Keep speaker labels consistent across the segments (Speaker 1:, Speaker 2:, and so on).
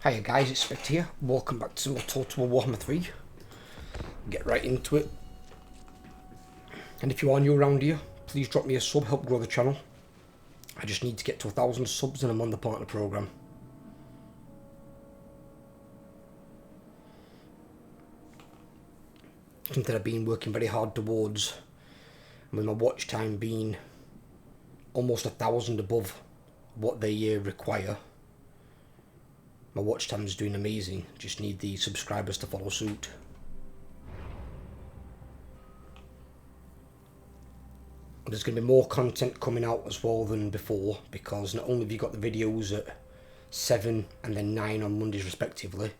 Speaker 1: Hiya guys, it's Spectre here. Welcome back to Total Warhammer 3. Get right into it. And if you are new around here, please drop me a sub, help grow the channel. I just need to get to 1,000 subs and I'm on the partner program. Something I've been working very hard towards. And with my watch time being almost 1,000 above what they require. My watch time is doing amazing. Just need the subscribers to follow suit. There's going to be more content coming out as well than before, because not only have you got the videos at 7 and then 9 on Mondays respectively,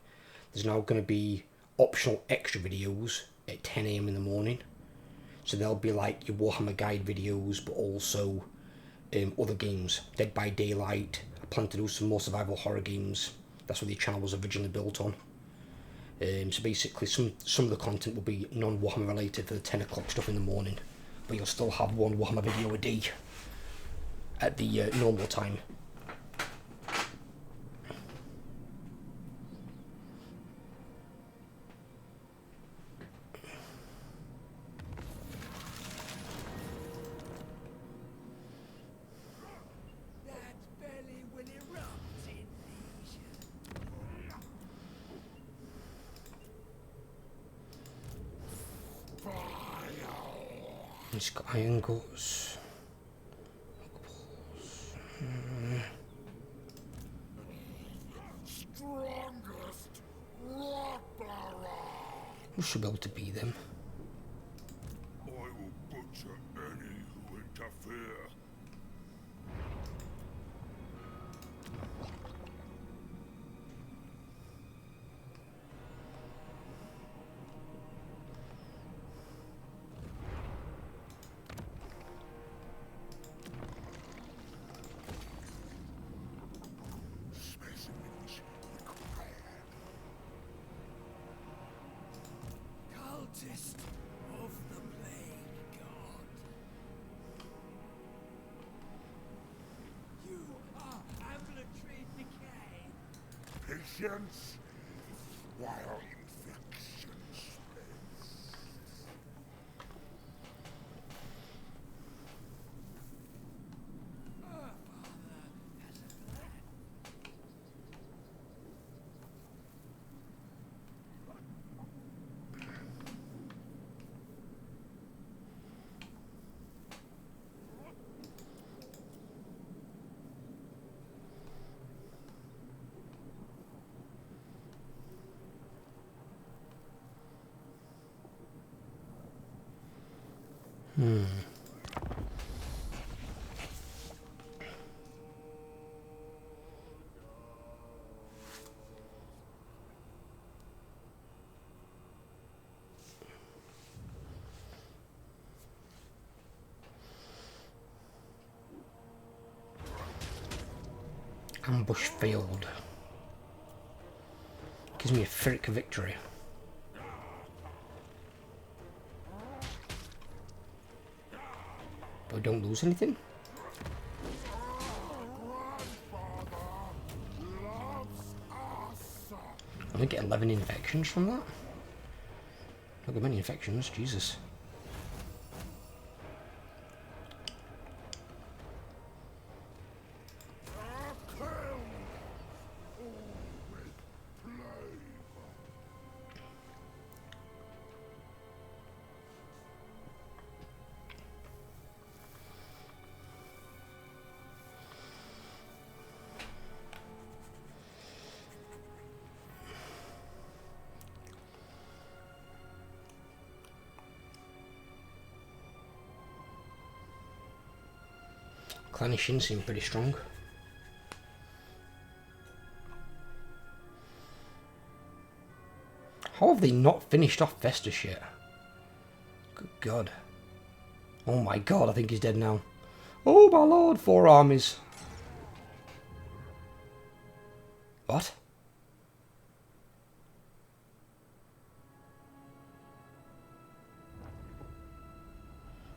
Speaker 1: there's now going to be optional extra videos at 10 AM in the morning. So there'll be like your Warhammer guide videos, but also other games. Dead by Daylight. I plan to do some more survival horror games. That's what the channel was originally built on. So basically some of the content will be non-Warhammer related for the 10 o'clock stuff in the morning. But you'll still have one Warhammer video a day at the normal time. It's got iron guts. We should be able to beat them.
Speaker 2: I will butcher any who interfere.
Speaker 3: Cultist of the Plague God. You are ambulatory decay.
Speaker 2: Patience while infection spreads.
Speaker 3: Our father has a plan.
Speaker 1: Ambush failed. Gives me a frick victory. But I don't lose anything. I only get 11 infections from that. Not got many infections, Jesus. Clannishin seem pretty strong. How have they not finished off Festus yet? Good God. Oh my God, I think he's dead now. Oh my lord, 4 armies. What?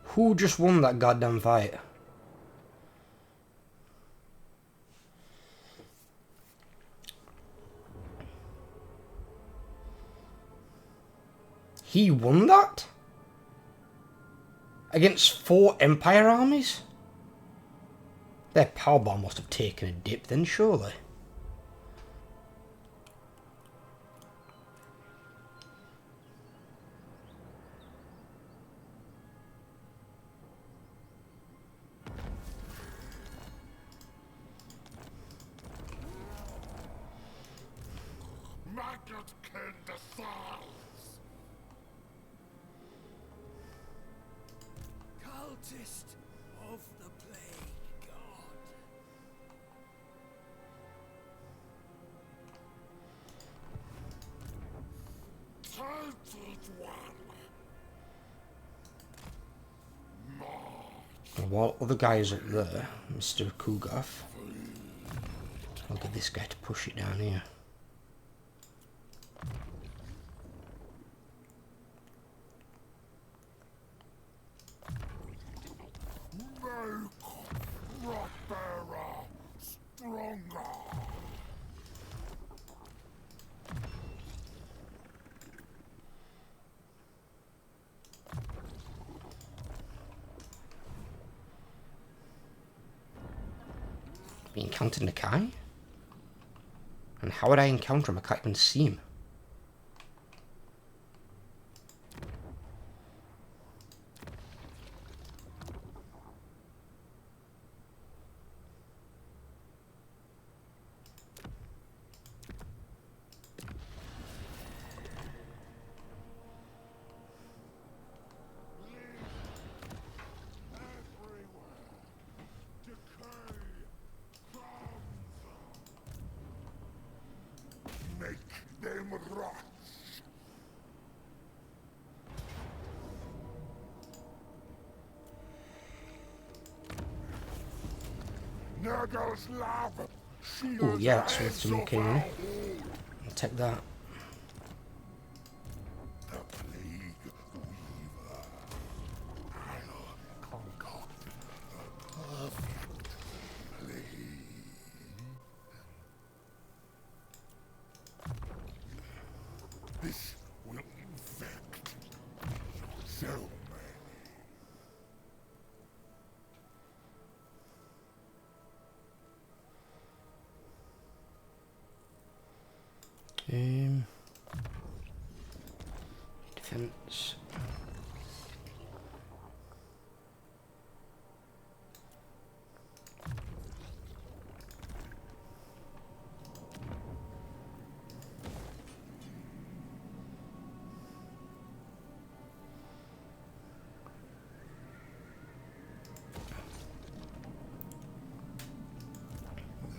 Speaker 1: Who just won that goddamn fight? He won that? Against 4 Empire armies? Their power bar must have taken a dip then, surely.
Speaker 2: Maggot can decides.
Speaker 3: Cultist of the Plague God.
Speaker 2: Titled one.
Speaker 1: And while other guys up there, Mr. Kugath, I'll get this guy to push it down here.
Speaker 2: Make Rotbearer stronger.
Speaker 1: We encountered Nakai? And how would I encounter him? I can't even see him.
Speaker 2: Make them rot. Nurgle's love.
Speaker 1: Oh yeah, that's worth some came in. I'll take that.
Speaker 2: The plague weaver. I'll concoct the perfect plague. This will infect so many.
Speaker 1: Defense.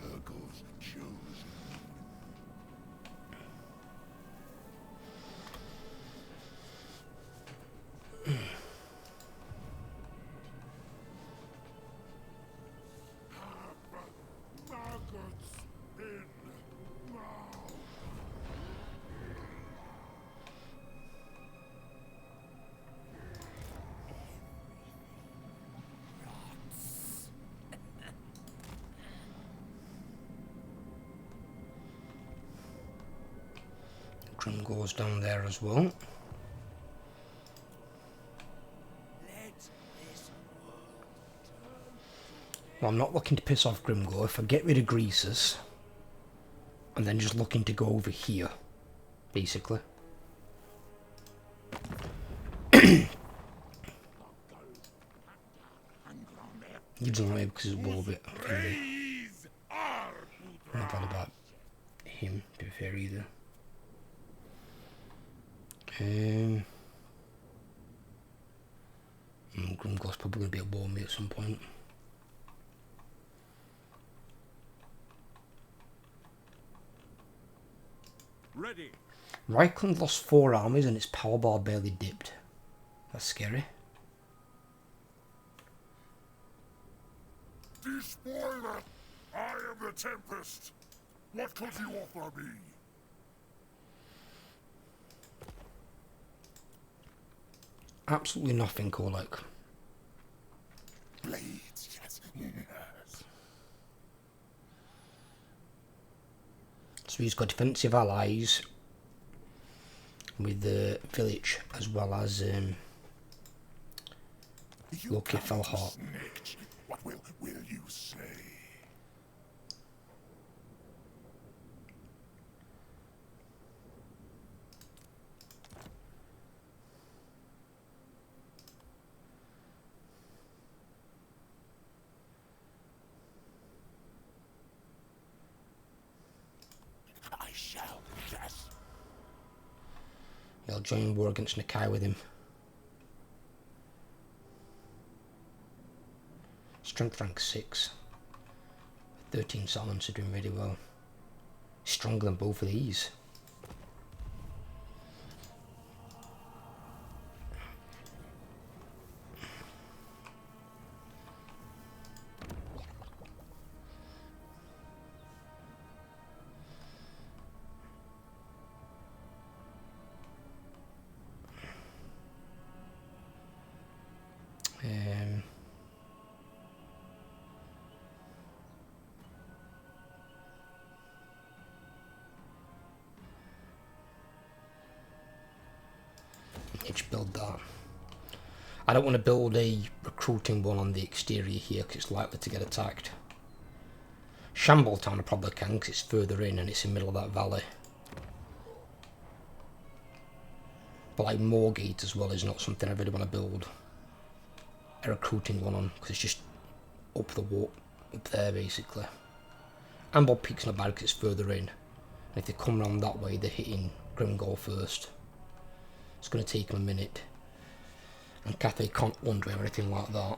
Speaker 2: Nurgle's chosen. Maggots in mouth.
Speaker 1: Grim goes down there as well.
Speaker 3: Let this
Speaker 1: Well, I'm not looking to piss off Grimgore. If I get rid of Greasers, and then just looking to go over here, basically. You don't know because it's war bit.
Speaker 2: Praise our
Speaker 1: Not bad about him, to be fair, either. Grimgore's probably going to be a war me at some point.
Speaker 2: Ready.
Speaker 1: Reichland lost 4 armies and its power bar barely dipped. That's scary.
Speaker 2: Despoiler! I am the Tempest. What could you offer me?
Speaker 1: Absolutely nothing, Korlek.
Speaker 2: Blades, yes. Yes.
Speaker 1: So he's got defensive allies with the village as well as Lucky Fellheart.
Speaker 2: Snitch. What will you say? I shall guess.
Speaker 1: He'll join war against Nakai with him. Strength rank 6. 13 settlements are doing really well. Stronger than both of these. Build that. I don't want to build a recruiting one on the exterior here because it's likely to get attacked. Shambletown I probably can because it's further in and it's in the middle of that valley. But like Moorgate as well is not something I really want to build a recruiting one on because it's just up the walk up there basically. Amble Peak's not bad because it's further in. And if they come around that way they're hitting Grimgor first. It's going to take them a minute. And Cathay can't wander or anything like that.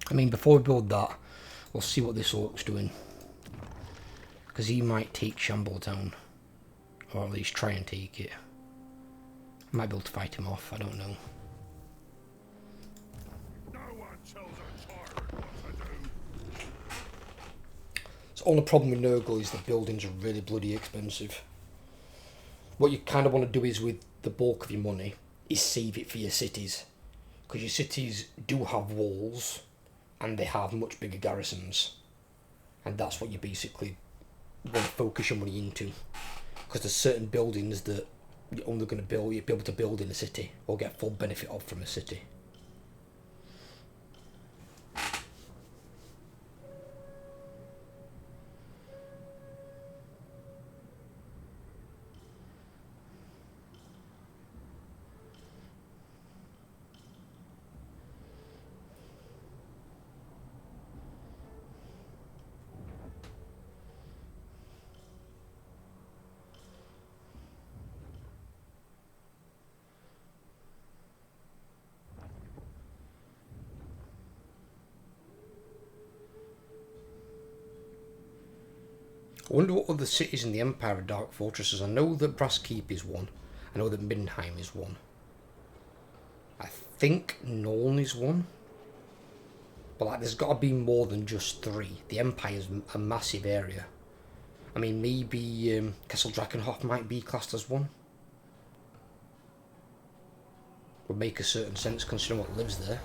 Speaker 1: I mean, before we build that, we'll see what this orc's doing. Because he might take Shambletown. Or at least try and take it. I might be able to fight him off, I don't know.
Speaker 2: No one tells a tyrant what to do.
Speaker 1: So only problem with Nurgle is the buildings are really bloody expensive. What you kind of want to do is with the bulk of your money is save it for your cities. Because your cities do have walls and they have much bigger garrisons. And that's what you basically want to focus your money into. Because there's certain buildings that you're only going to build, you'll be able to build in a city or get full benefit of from a city. I wonder what other cities in the Empire are dark fortresses. I know that Brass Keep is one. I know that Mindenheim is one. I think Nuln is one. But like, there's got to be more than just 3. The Empire is a massive area. I mean, maybe Castle Drakenhof might be classed as one. Would make a certain sense considering what lives there.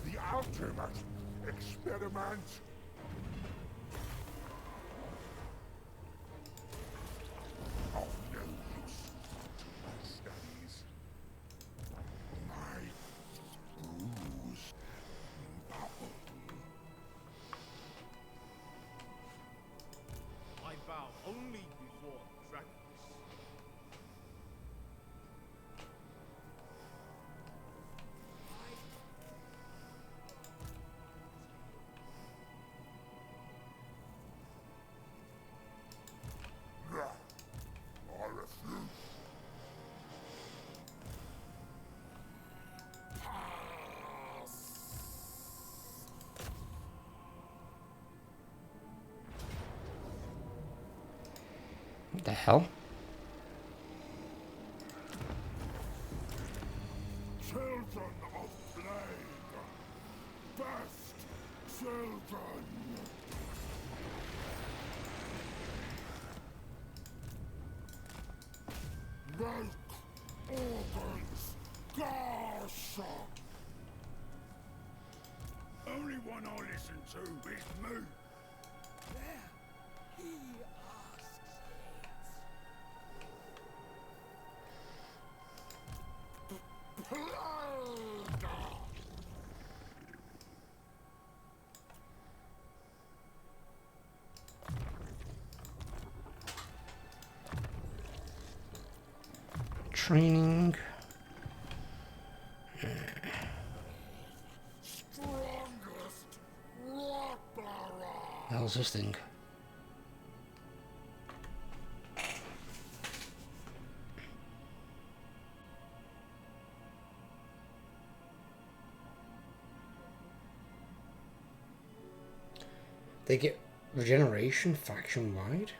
Speaker 2: The ultimate Experiment. Of no use to my studies. My bruise bubble.
Speaker 3: I bow only before dragons.
Speaker 2: No, I refuse.
Speaker 1: What the hell?
Speaker 2: Children of plague. Best children. Make organs gosh. Only one I listen to is me.
Speaker 3: There, he asks
Speaker 2: Plague.
Speaker 1: Training.
Speaker 2: Strongest Rottbearer.
Speaker 1: How's this thing? They get regeneration faction wide.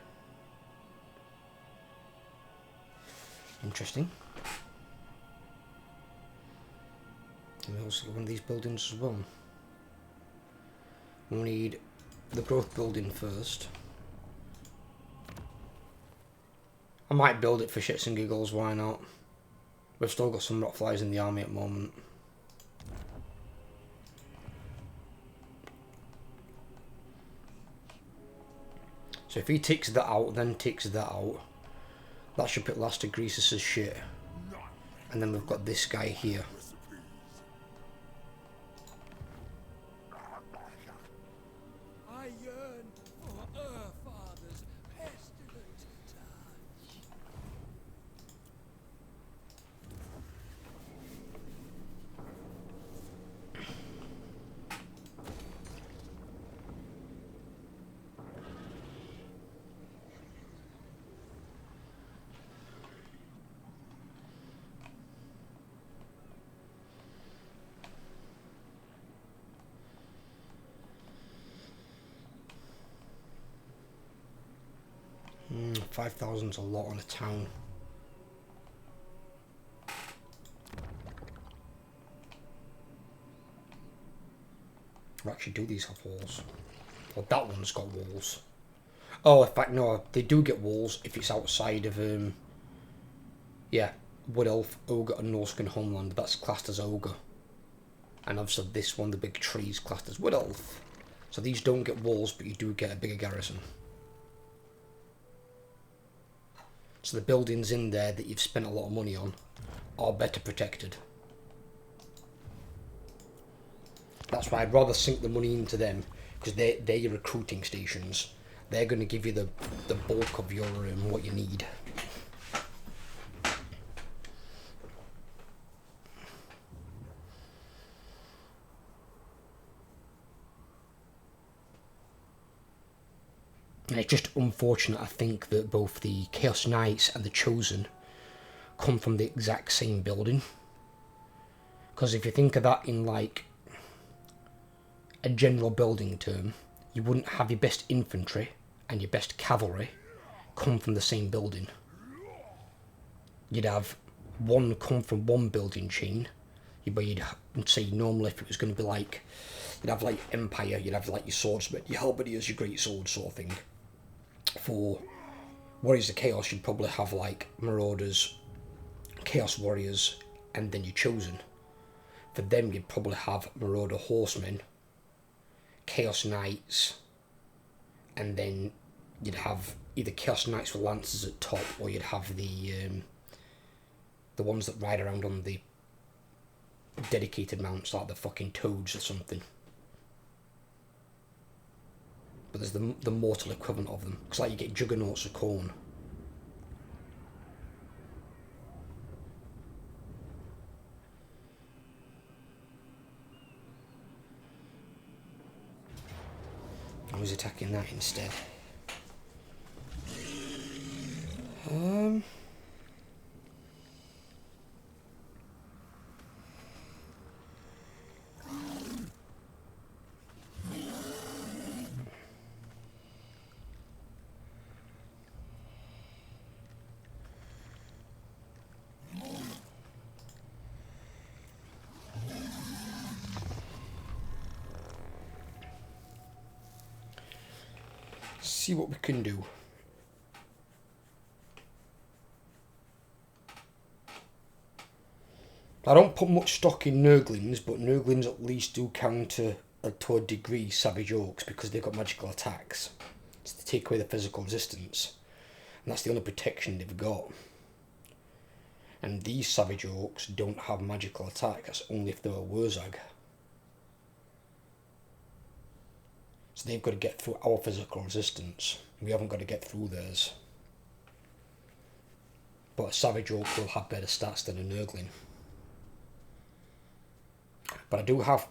Speaker 1: Interesting. And we also get one of these buildings as well. We need the growth building first. I might build it for shits and giggles, why not? We've still got some rotflies in the army at the moment. So if he takes that out, then takes that out, that should put Last Greasus as shit. And then we've got this guy here.
Speaker 3: I yearn for Father's pestilent touch.
Speaker 1: 5,000's a lot on a town. Or actually, do these have walls? Well, that one's got walls. Oh, in fact, no, they do get walls if it's outside of, yeah, Wood Elf, Ogre, and Norscan Homeland. That's classed as Ogre. And obviously this one, the big tree, is classed as Wood Elf. So these don't get walls, but you do get a bigger garrison. So the buildings in there that you've spent a lot of money on are better protected. That's why I'd rather sink the money into them, because they're your recruiting stations. They're going to give you the bulk of your what you need. And it's just unfortunate, I think, that both the Chaos Knights and the Chosen come from the exact same building. Because if you think of that in, like, a general building term, you wouldn't have your best infantry and your best cavalry come from the same building. You'd have one come from one building chain, but you'd say normally if it was going to be like, you'd have like Empire, you'd have like your swordsmen, your halberdiers, your great sword sort of thing. For Warriors of Chaos, you'd probably have like Marauders, Chaos Warriors, and then your Chosen. For them, you'd probably have Marauder Horsemen, Chaos Knights, and then you'd have either Chaos Knights with Lancers at top, or you'd have the ones that ride around on the dedicated mounts, like the fucking Toads or something. But there's the mortal equivalent of them. It's like you get Juggernauts of Khorne. I was attacking that instead. See what we can do. I don't put much stock in Nurglings, but Nurglings at least do counter to a degree Savage Orcs because they've got magical attacks. It's to take away the physical resistance. And that's the only protection they've got. And these Savage Orcs don't have magical attack, that's only if they're a Wurzag. So they've got to get through our physical resistance. We haven't got to get through theirs. But a Savage Orc will have better stats than a Nurgling. But I do have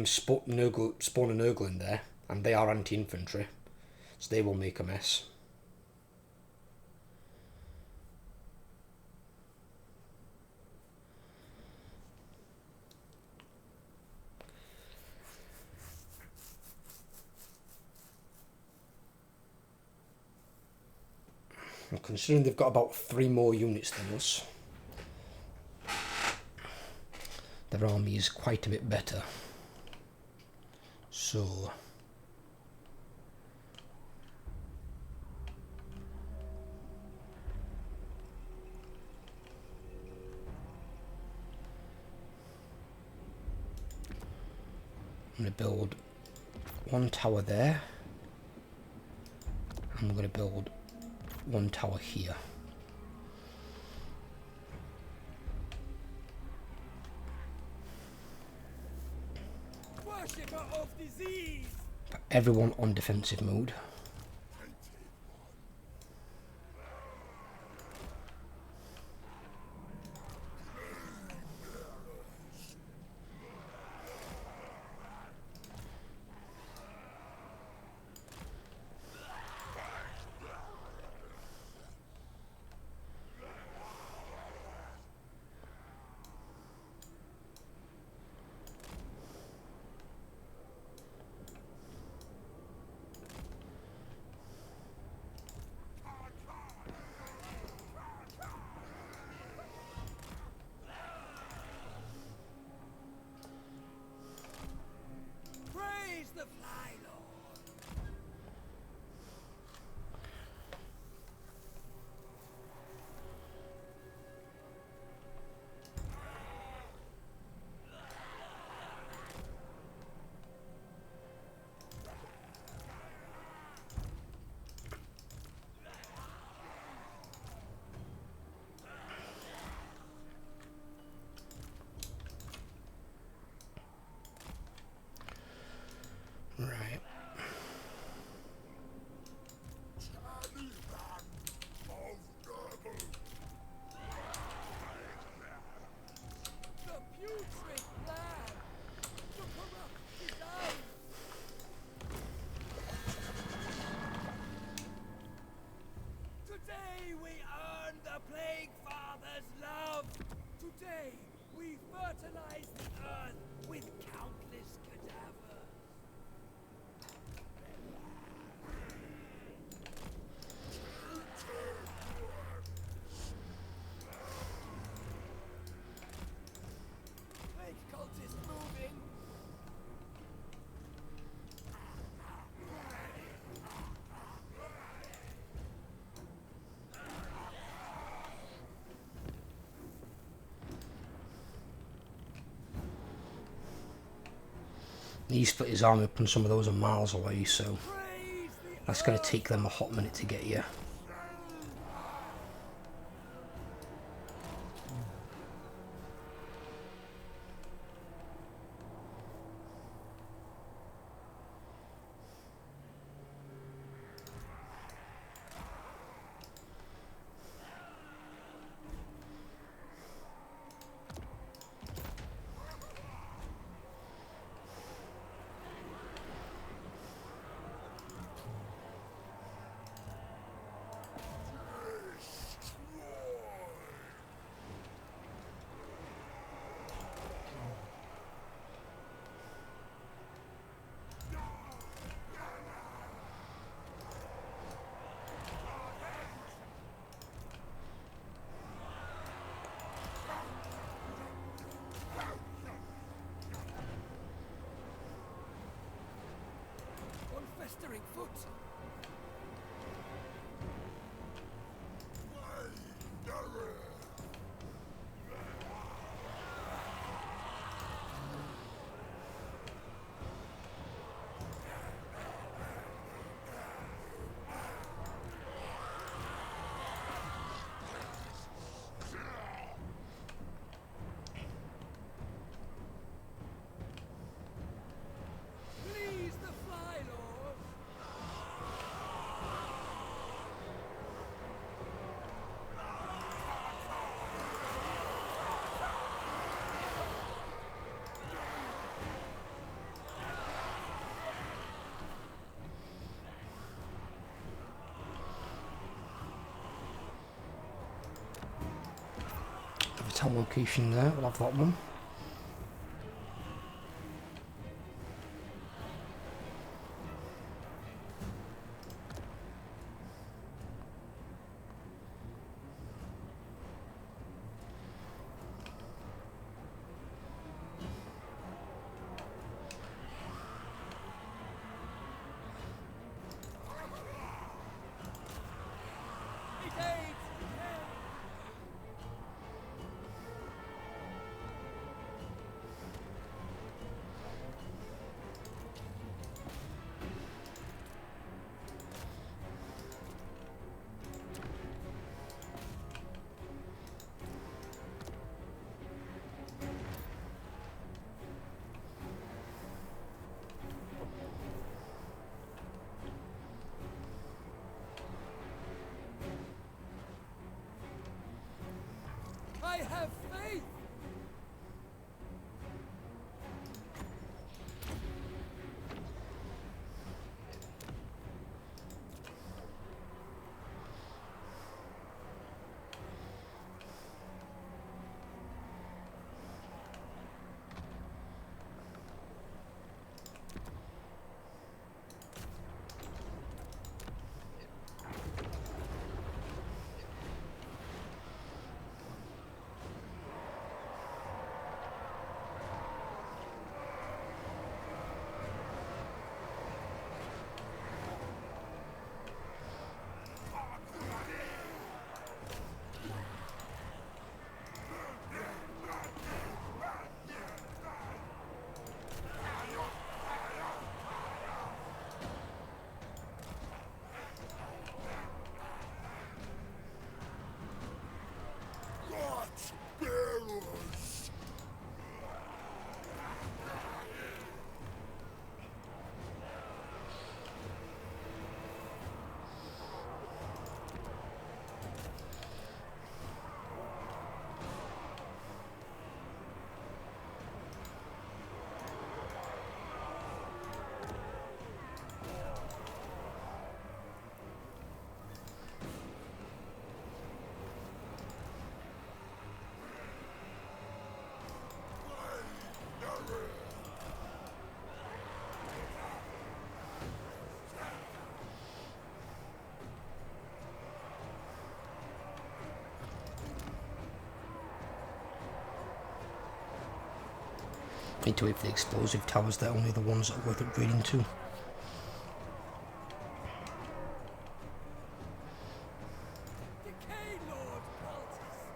Speaker 1: Spawn a Nurgling there, and they are anti-infantry, so they will make a mess. And considering they've got about 3 more units than us, their army is quite a bit better. So I'm going to build 1 tower there. I'm going to build 1 tower here.
Speaker 3: Worshipper of disease!
Speaker 1: Put everyone on defensive mode.
Speaker 3: Praise the Fly Lord!
Speaker 1: Right.
Speaker 3: The putrid plan! The corrupt design! Today we earn the Plague Father's love! Today we fertilize the earth with countless cadavers! Plague cultist moving!
Speaker 1: He split his army up and some of those are miles away, so
Speaker 3: Praise the
Speaker 1: that's going to take them a hot minute to get here.
Speaker 3: on festering foot. Please the fly, Lord.
Speaker 1: Have a town location there, we'll have that one.
Speaker 3: It aids. I have faith.
Speaker 2: God's bearers!
Speaker 1: Need to wait for the explosive towers, they're only the ones that are worth upgrading to.
Speaker 3: Decay, Lord Cultist.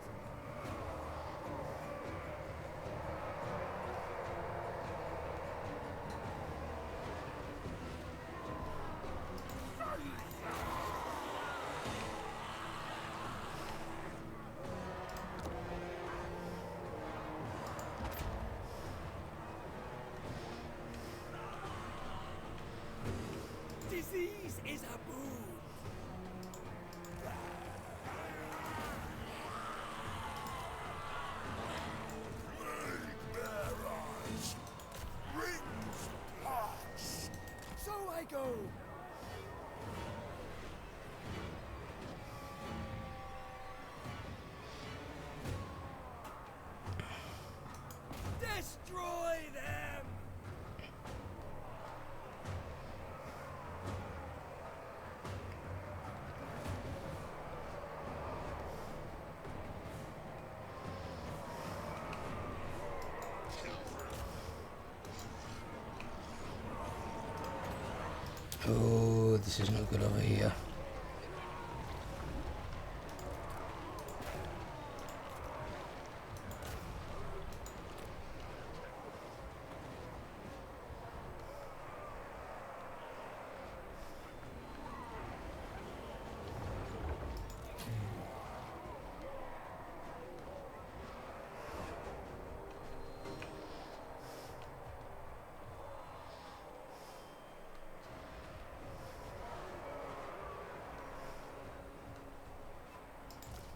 Speaker 1: This is no good over here.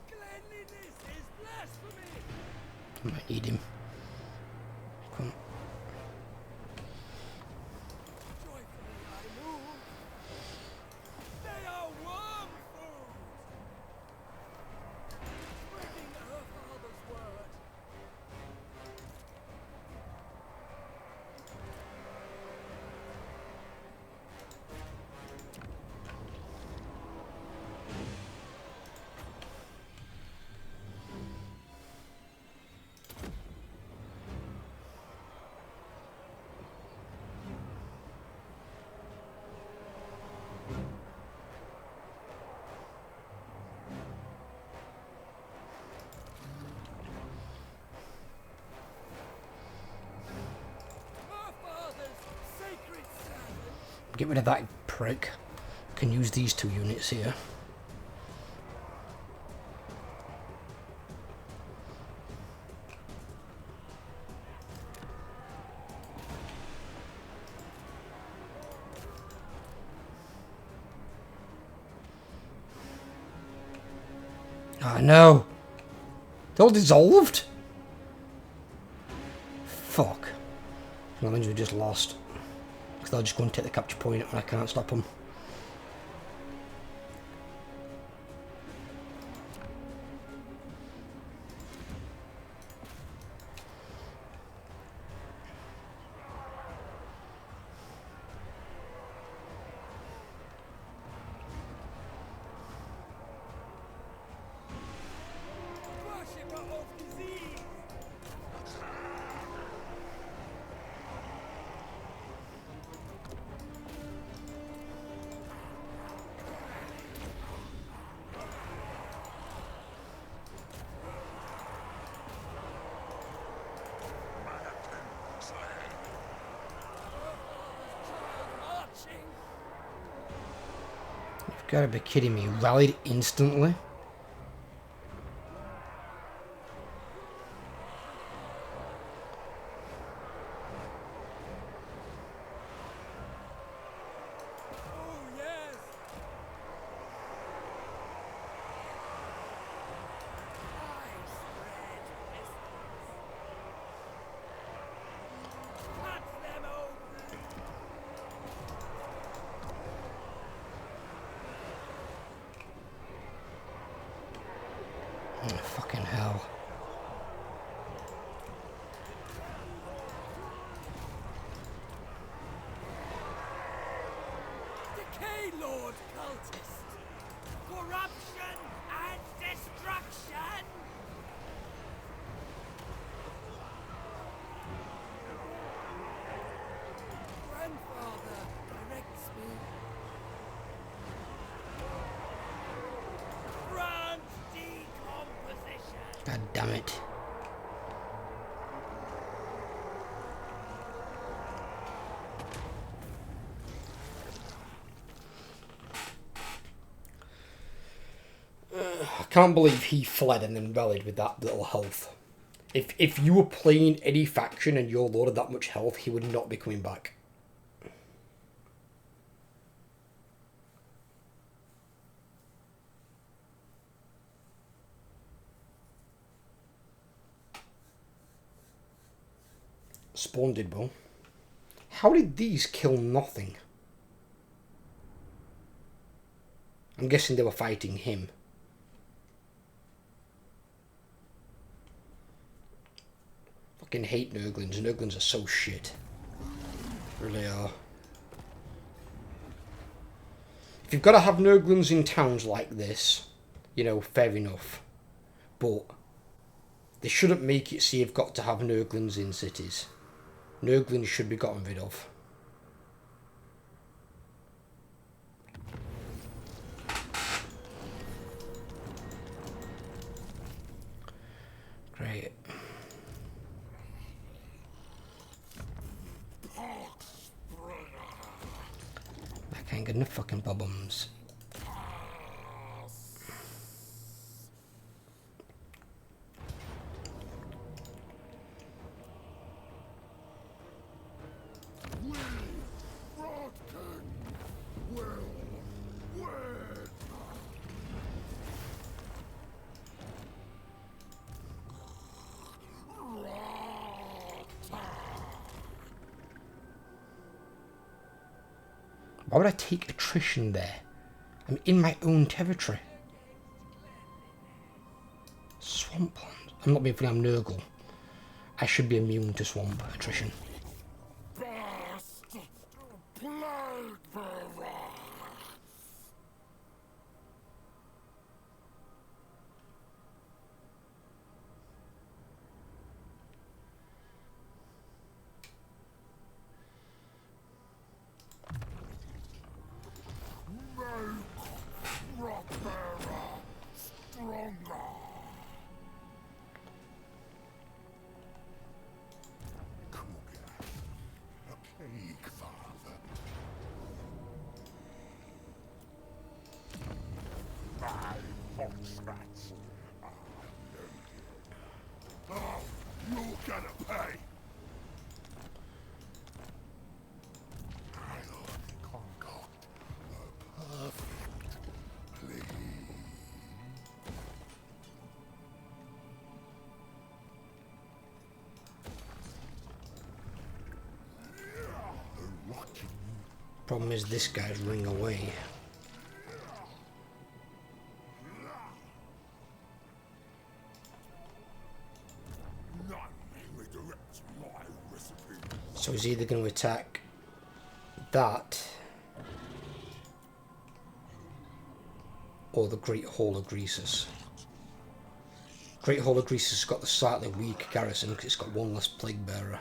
Speaker 3: Cleanliness is blasphemy!
Speaker 1: I might need him. Come on.
Speaker 3: Joyfully I move. They are worm food! Spreading her father's word. Her father's sacred servant.
Speaker 1: Get rid of that prick. Can use these 2 units here. Ah, no. They're all dissolved? Fuck. That means we just lost. Because they'll just go and take the capture point and I can't stop them.
Speaker 3: Worshipper of disease! Marching!
Speaker 1: You've got to be kidding me. Rallied instantly?
Speaker 3: Oh, yes! I spread pestilence. Cut them open!
Speaker 1: Oh, fucking hell.
Speaker 3: Decay, Lord Cultist! Corruption and destruction! Grandfather directs me. Grant decomposition!
Speaker 1: God damn it. I can't believe he fled and then rallied with that little health. If you were playing any faction and your lord had that much health, he would not be coming back. Spawn did well. How did these kill nothing? I'm guessing they were fighting him. Fucking hate Nurglings. Nurglings are so shit. Really are. If you've got to have Nurglings in towns like this, you know, fair enough. But they shouldn't make it so you've got to have Nurglings in cities. Nurglings should be gotten rid of. Great. That can't get no fucking problems. Why would I take attrition there? I'm in my own territory. Swampland. I'm not being funny, I'm Nurgle. I should be immune to swamp attrition. Problem is this guy's running away. So he's either going to attack that or the Great Hall of Greasus. Great Hall of Greasus has got the slightly weak garrison because it's got one less plague bearer.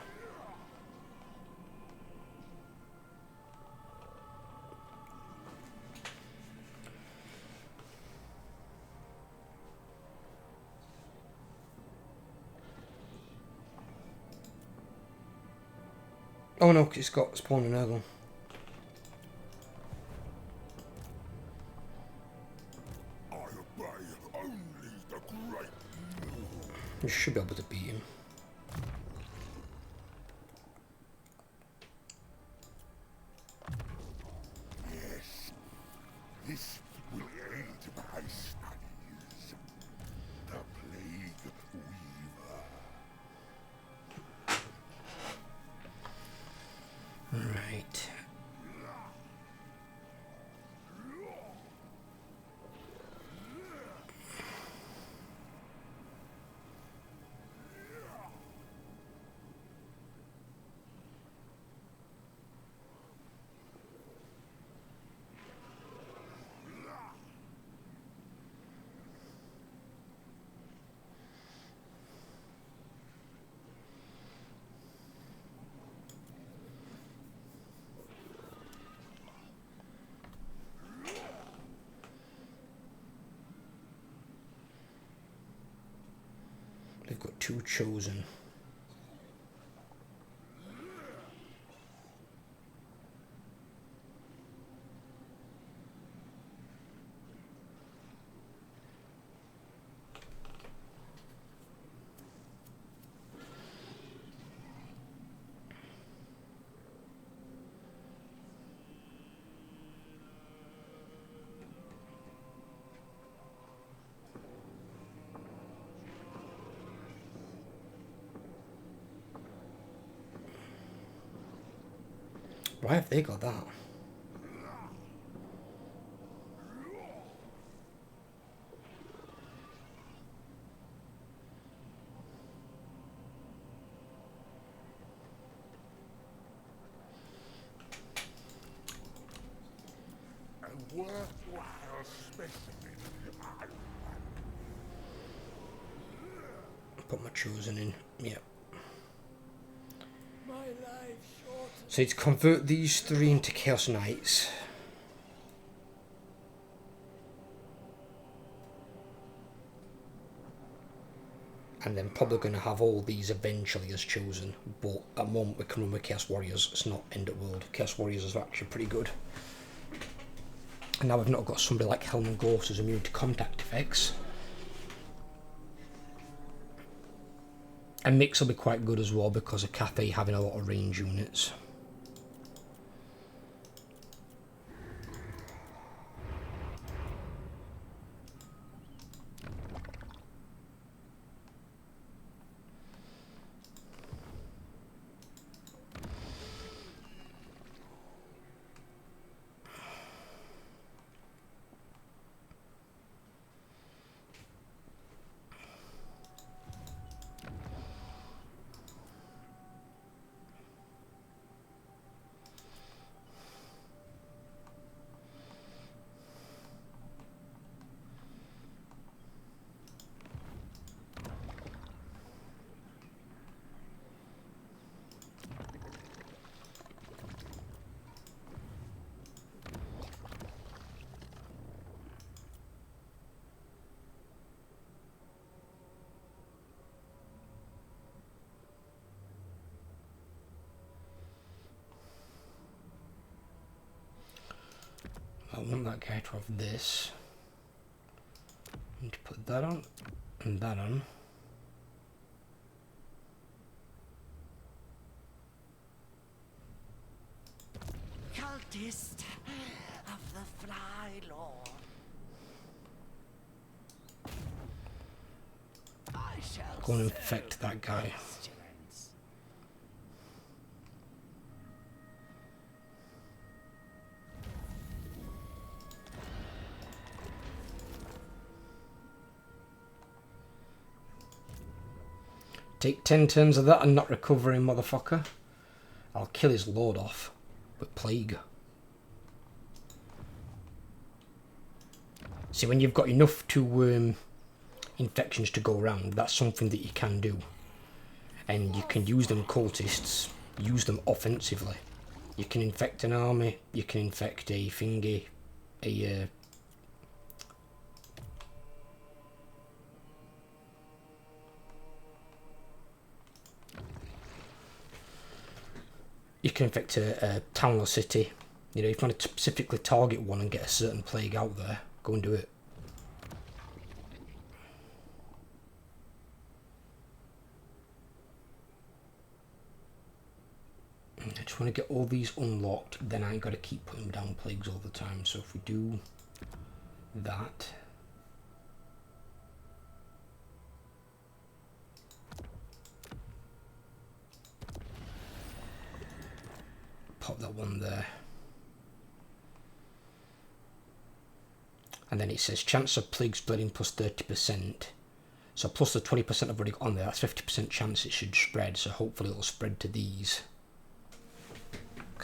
Speaker 1: Oh no, it's got spawn and Nurgle.
Speaker 2: I obey only the great.
Speaker 1: You should be able to beat him.
Speaker 2: Yes, this will aid my studies. The Plague Weaver.
Speaker 1: Right. They've got two chosen. Why have they got that?
Speaker 2: A worthwhile specimen.
Speaker 1: Put my chosen in. Yep.
Speaker 3: My life short.
Speaker 1: So to convert these three into Chaos Knights. and then probably going to have all these eventually as chosen, but at the moment we can run with Chaos Warriors. It's not end of world. Chaos Warriors is actually pretty good. And now we've not got somebody like Helm and Ghost who's immune to contact effects. And Mix will be quite good as well because of Cathay having a lot of range units. I want that guy to have this. I need to put that on and that on.
Speaker 3: Cultist of the Fly Lord. I shall
Speaker 1: Go and infect that guy.
Speaker 3: pestilence.
Speaker 1: Take 10 turns of that and not recovering, motherfucker. I'll kill his lord off with plague. See, when you've got enough to infections to go around, that's something that you can do. And you can use them cultists, use them offensively. You can infect an army, you can infect a thingy, you can infect a town or city. You know, if you want to specifically target one and get a certain plague out there, go and do it. I just want to get all these unlocked, then I ain't got to keep putting down plagues all the time. So if we do that, pop that one there. And then it says chance of plague spreading plus 30%. So plus the 20% I've already got on there, that's 50% chance it should spread. So hopefully it'll spread to these.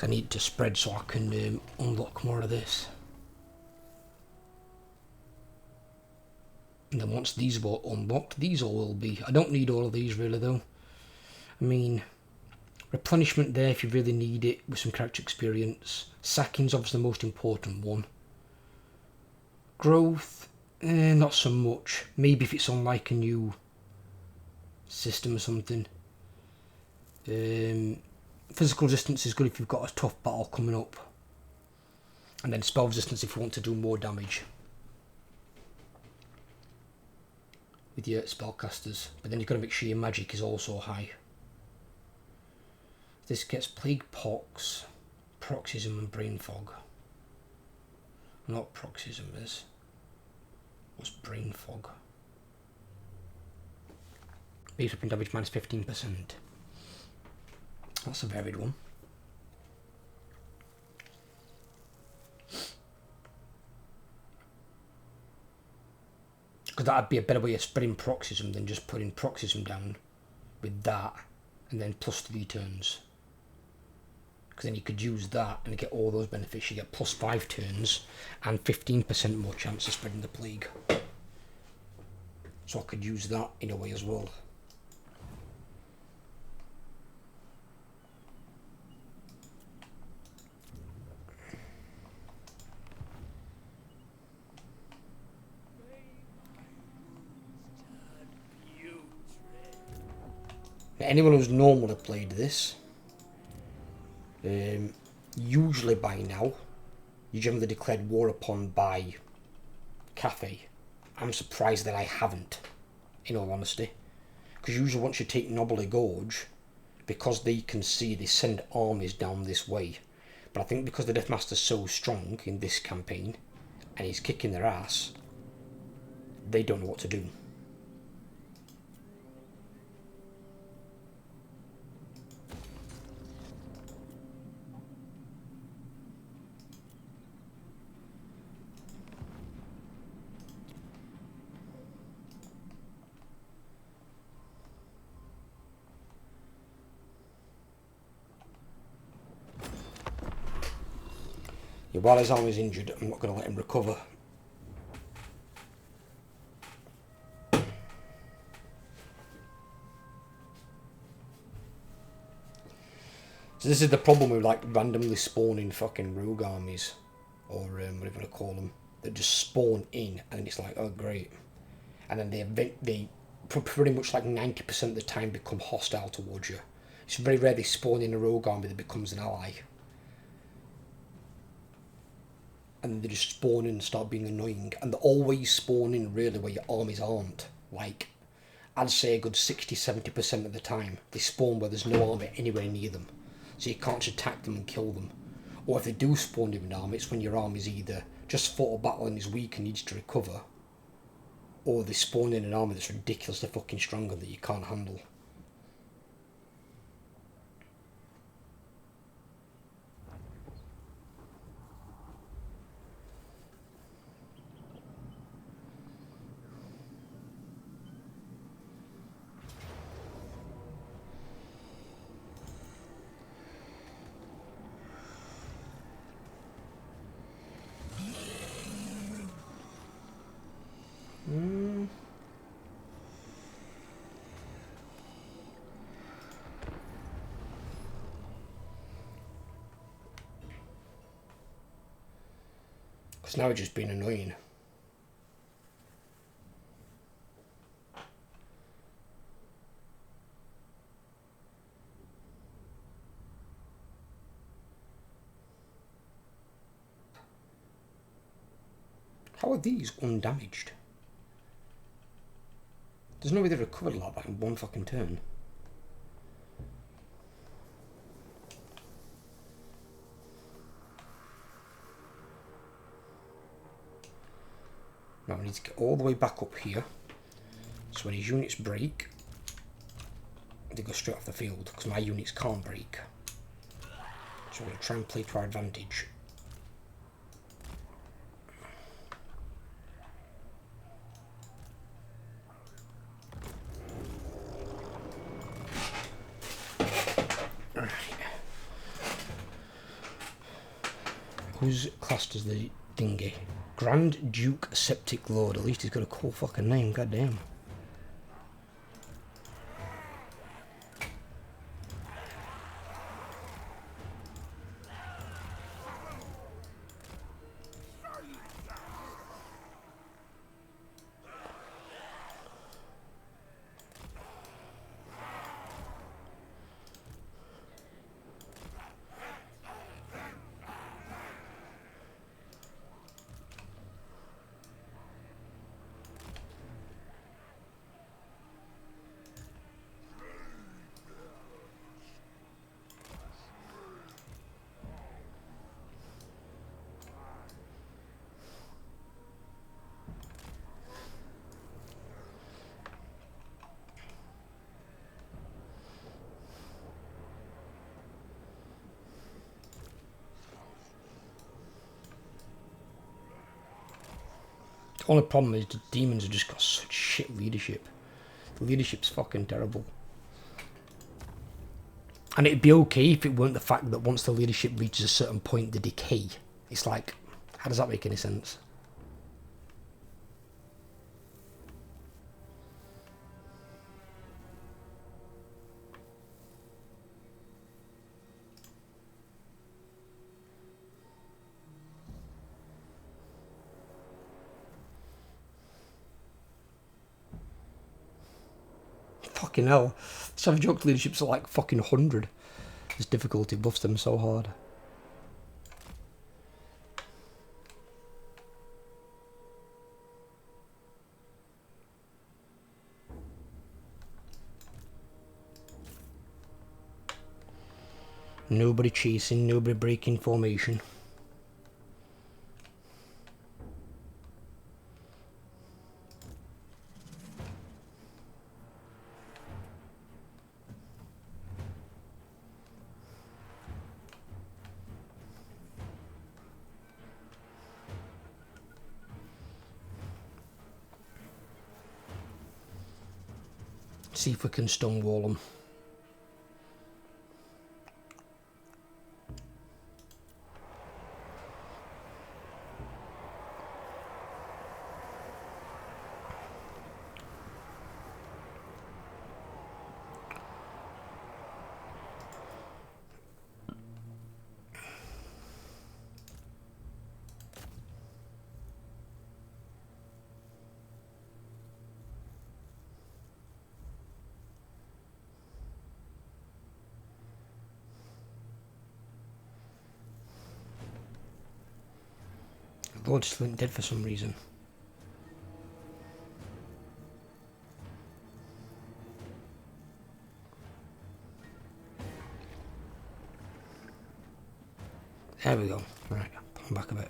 Speaker 1: I need it to spread so I can unlock more of this. And then once these are all unlocked, these all will be. I don't need all of these really though. I mean, replenishment there if you really need it with some character experience. Sacking's obviously the most important one. Growth, not so much. Maybe if it's on like a new system or something. Physical resistance is good if you've got a tough battle coming up. And then spell resistance if you want to do more damage with your spellcasters. But then you've got to make sure your magic is also high. This gets plague pox, paroxysm and brain fog. Not paroxysm is. What's brain fog? Base weapon damage minus 15%. That's a varied one. Because that'd be a better way of spreading paroxysm than just putting paroxysm down with that and then plus 3 turns. Because then you could use that and get all those benefits. You get plus 5 turns and 15% more chance of spreading the plague. So I could use that in a way as well.
Speaker 3: May my wounds turn putrid.
Speaker 1: Now, anyone who's normally played this, usually by now, you're generally declared war upon by Cathay. I'm surprised that I haven't, in all honesty. Because usually once you take Knobbly Gorge, because they can see, they send armies down this way. But I think because the Deathmaster's so strong in this campaign, and he's kicking their ass, they don't know what to do. Yeah, while his army's injured, I'm not going to let him recover. So this is the problem with like randomly spawning fucking rogue armies, or whatever you want to call them, that just spawn in and it's like, oh great, and then they pretty much like 90% of the time become hostile towards you. It's very rare they spawn in a rogue army that becomes an ally. And then they just spawn in and start being annoying, and they always spawn in really where your armies aren't. Like, I'd say a good 60-70% of the time they spawn where there's no army anywhere near them, so you can't just attack them and kill them. Or if they do spawn in an army, it's when your army's either just fought a battle and is weak and needs to recover, or they spawn in an army that's ridiculously fucking stronger that you can't handle. Because now it's just been annoying. How are these undamaged? There's no way they recovered like that in one fucking turn. Now I need to get all the way back up here, so when his units break, they go straight off the field, because my units can't break. So we're going to try and play to our advantage. Right. Who's classed as the dinghy? Grand Duke Septic Lord. At least he's got a cool fucking name, goddamn. The only problem is the demons have just got such shit leadership. The leadership's fucking terrible. And it'd be okay if it weren't the fact that once the leadership reaches a certain point, they decay. It's like, how does that make any sense? Fucking hell. Savage Oak leadership's like fucking 100. This difficulty buffs them so hard. Nobody chasing, nobody breaking formation. See if we can stonewall them. Lord Slint dead for some reason. There we go. Right, pull him back a bit.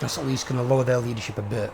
Speaker 1: That's at least going to lower their leadership a bit.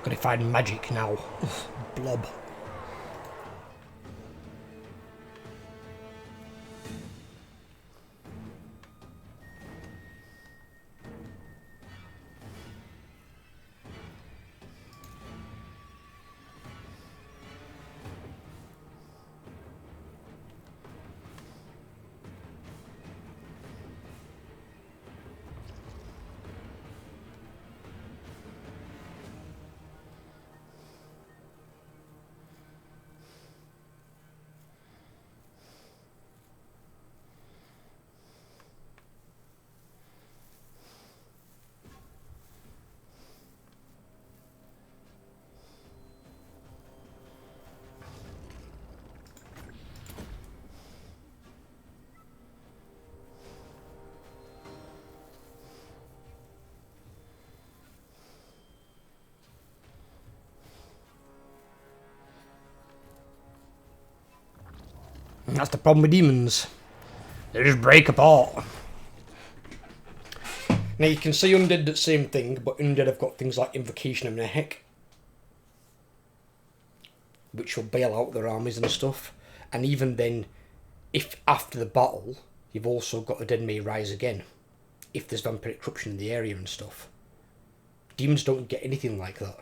Speaker 1: Gotta find magic now. Blob. That's the problem with demons. They just break apart. Now you can see Undead the same thing, but Undead have got things like Invocation of Nehek, which will bail out their armies and stuff. And even then, if after the battle, you've also got the dead may rise again, if there's vampiric corruption in the area and stuff. Demons don't get anything like that.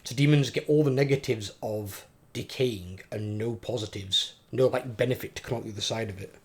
Speaker 1: So demons get all the negatives of decaying and no positives, no like benefit to come out the other side of it.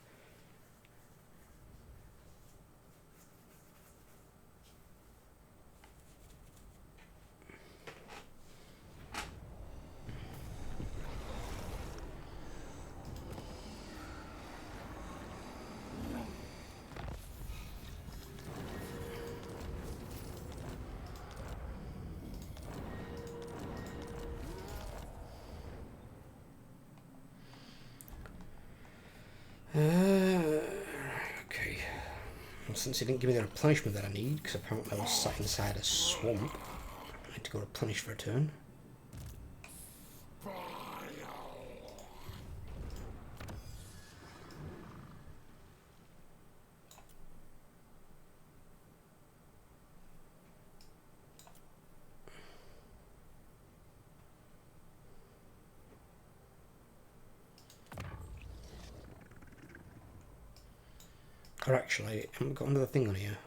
Speaker 1: Okay. Well, since he didn't give me the replenishment that I need, because apparently I was sat inside a swamp, I need to go replenish for a turn. Or actually, I've got another thing on here.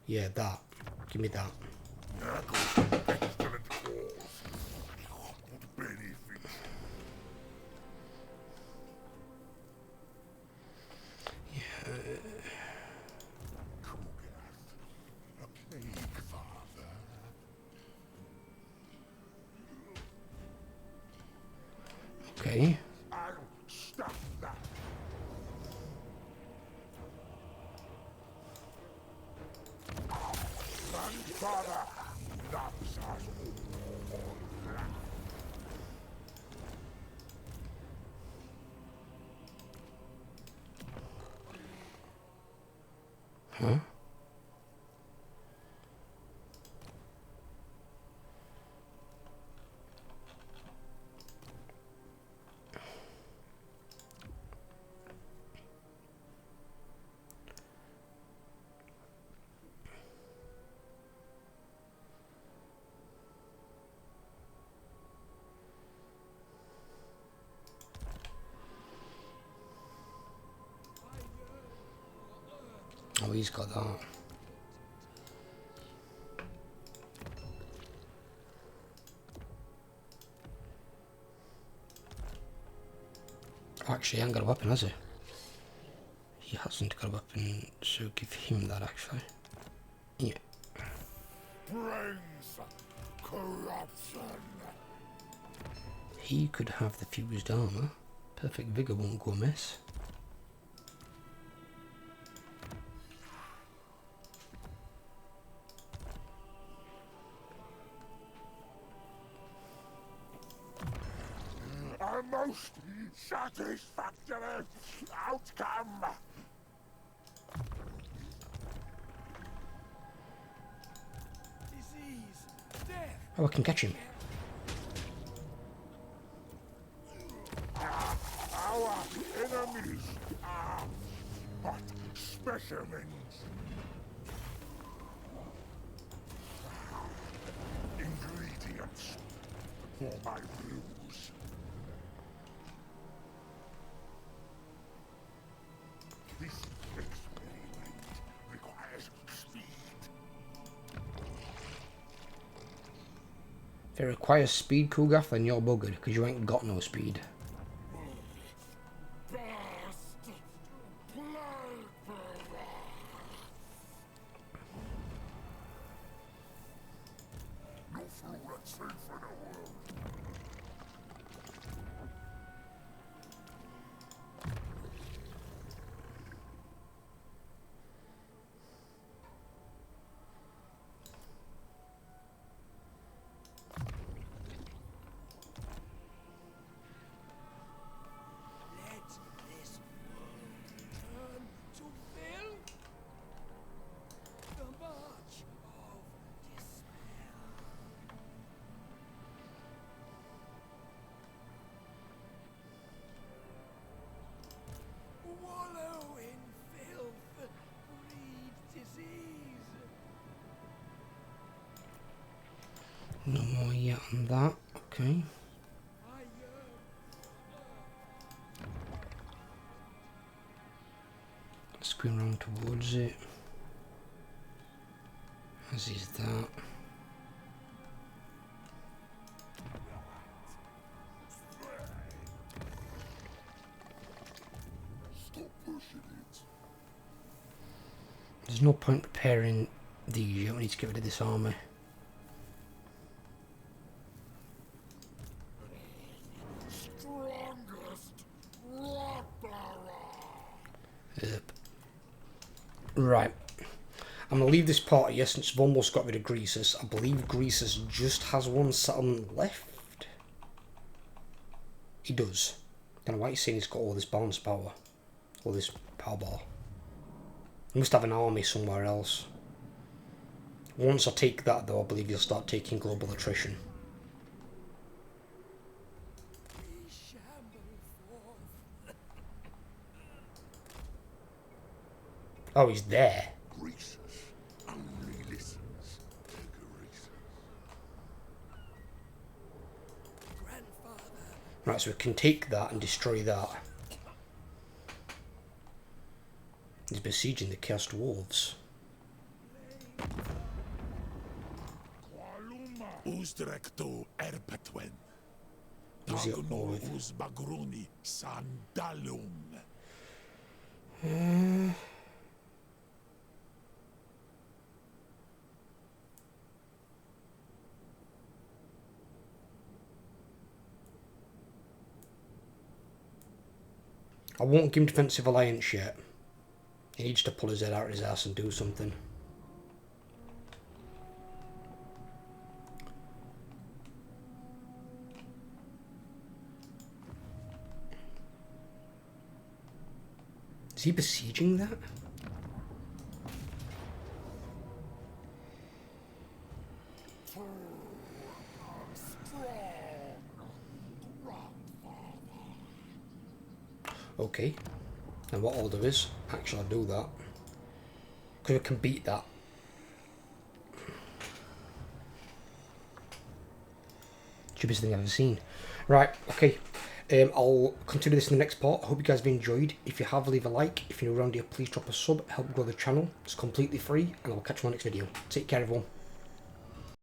Speaker 1: Yeah, that. Give me that. Yeah.
Speaker 2: Kugath, a plague father.
Speaker 1: Okay.
Speaker 2: I'll stop that. Grandfather loves us all.
Speaker 1: Huh? Oh, he's got that. Actually, he hasn't got a weapon, has he? He hasn't got a weapon, so give him that, actually. Yeah.
Speaker 2: Brings corruption.
Speaker 1: He could have the fused armour. Perfect Vigour won't go amiss.
Speaker 2: A most satisfactory outcome.
Speaker 3: Disease, death.
Speaker 1: Oh, I can catch him.
Speaker 2: Our enemies are but specimens. Ingredients for my brews. This experiment requires speed.
Speaker 1: If it requires speed, Kugath, then you're buggered, because you ain't got no speed.
Speaker 2: Best plague bearer. No fool that's safe in the world.
Speaker 1: No more yet on that. Okay. Let's go around towards it. As is that.
Speaker 2: Stop pushing it.
Speaker 1: There's no point preparing these yet. We need to get rid of this army.
Speaker 2: Strongest rock barrel.
Speaker 1: Yep. Right. I'm going to leave this part here since I've almost got rid of Greasus. I believe Greasus just has one settlement left. He does. Don't know why he's saying he's got all this balance power. All this power bar. He must have an army somewhere else. Once I take that though, I believe he'll start taking global attrition.
Speaker 3: We shamble forth.
Speaker 1: Oh, he's there.
Speaker 2: Greasus only listens to Greasus.
Speaker 3: Grandfather,
Speaker 1: Right, so we can take that and destroy that. He's besieging the Chaos Dwarves.
Speaker 2: Usdrektu erpetwen.
Speaker 1: Who's he up
Speaker 2: Tagno
Speaker 1: with?
Speaker 2: us bagruni sandalum.
Speaker 1: I won't give him Defensive Alliance yet. He needs to pull his head out of his ass and do something. Is he besieging that? Okay. And what I'll do is, actually I'll do that. Because we can beat that. Cheapest thing I've ever seen. Right, okay. I'll continue this in the next part. I hope you guys have enjoyed. If you have, leave a like. If you're around here, please drop a sub. Help grow the channel. It's completely free. And I'll catch you on the next video. Take care, everyone.